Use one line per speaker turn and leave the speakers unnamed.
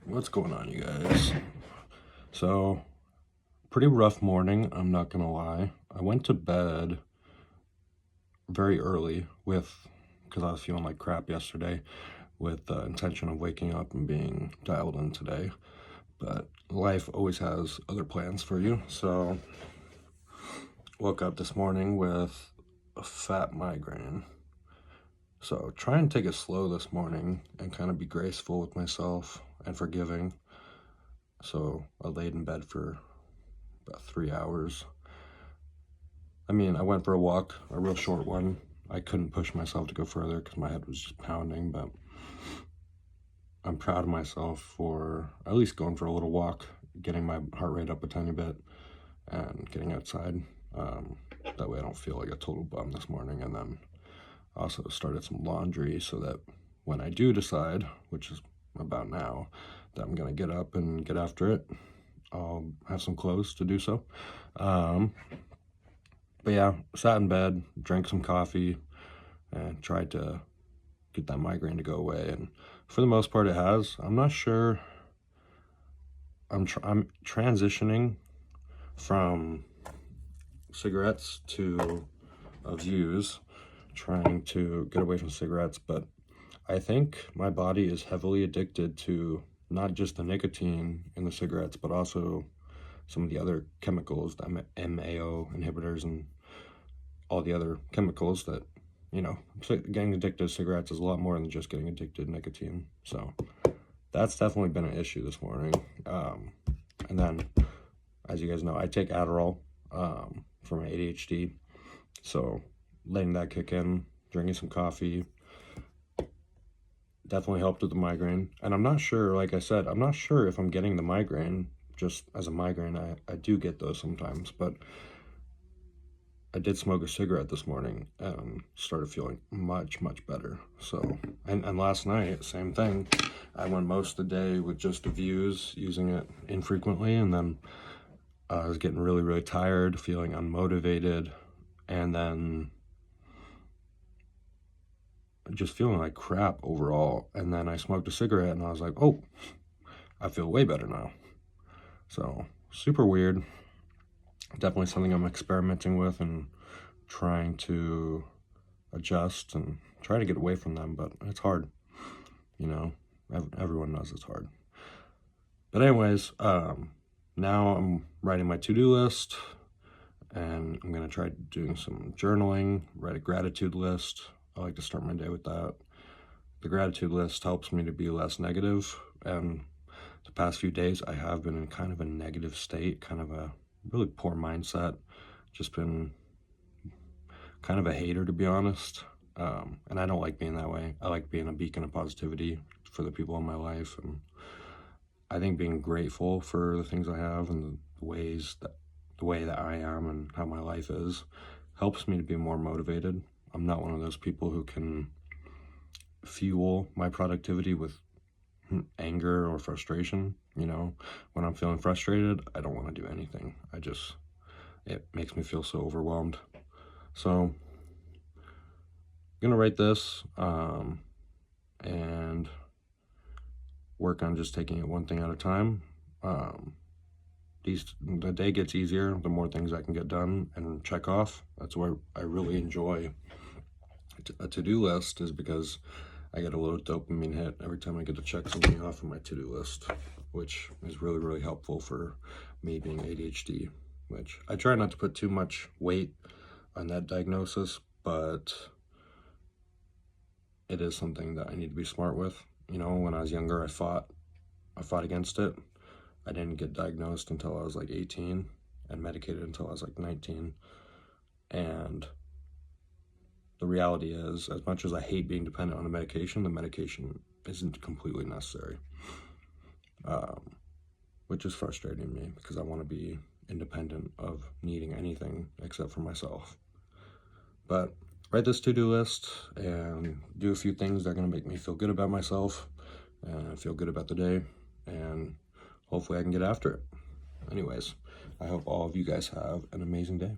What's going on, you guys? So, pretty rough morning, I'm not gonna lie. I went to bed very early because I was feeling like crap yesterday, with the intention of waking up and being dialed in today. But life always has other plans for you. So, woke up this morning with a fat migraine. So, try and take it slow this morning and kind of be graceful with myself and forgiving. So, I laid in bed for about 3 hours. I mean, I went for a walk, a real short one. I couldn't push myself to go further because my head was just pounding, but I'm proud of myself for at least going for a little walk, getting my heart rate up a tiny bit, and getting outside. That way I don't feel like a total bum this morning. And then also started some laundry so that when I do decide, which is about now, that I'm going to get up and get after it, I'll have some clothes to do so. But yeah, sat in bed, drank some coffee, and tried to get that migraine to go away. And for the most part, it has. I'm not sure. I'm transitioning from cigarettes to views, trying to get away from cigarettes. But I think my body is heavily addicted to not just the nicotine in the cigarettes, but also some of the other chemicals, the MAO inhibitors and all the other chemicals that, getting addicted to cigarettes is a lot more than just getting addicted to nicotine. So that's definitely been an issue this morning. And then, as you guys know, I take Adderall for my ADHD. So letting that kick in, drinking some coffee, definitely helped with the migraine. And I'm not sure, like I said, I'm not sure if I'm getting the migraine just as a migraine. I do get those sometimes, but I did smoke a cigarette this morning and started feeling much better. So, and last night, same thing. I went most of the day with just the Views, using it infrequently, and then I was getting really tired, feeling unmotivated, and then just feeling like crap overall. And then I smoked a cigarette and I was like, oh, I feel way better now. So super weird. Definitely something I'm experimenting with and trying to adjust and try to get away from them, but it's hard. Everyone knows it's hard. But anyways, now I'm writing my to-do list, and I'm going to try doing some journaling, write a gratitude list. I like to start my day with that. The gratitude list helps me to be less negative, and the past few days I have been in kind of a negative state, kind of a really poor mindset, just been kind of a hater, to be honest. And I don't like being that way. I like being a beacon of positivity for the people in my life, and I think being grateful for the things I have and the way that I am and how my life is helps me to be more motivated. I'm not one of those people who can fuel my productivity with anger or frustration. When I'm feeling frustrated, I don't want to do anything. It makes me feel so overwhelmed. So I'm gonna write this and work on just taking it one thing at a time. The day gets easier the more things I can get done and check off. That's why I really enjoy a to-do list, is because I get a little dopamine hit every time I get to check something off of my to-do list, which is really helpful for me being ADHD, which I try not to put too much weight on that diagnosis, but it is something that I need to be smart with. When I was younger, I fought against it. I didn't get diagnosed until I was like 18 and medicated until I was like 19. And the reality is, as much as I hate being dependent on the medication isn't completely necessary, which is frustrating me because I want to be independent of needing anything except for myself. But write this to-do list and do a few things that are going to make me feel good about myself and feel good about the day, and hopefully I can get after it. Anyways, I hope all of you guys have an amazing day.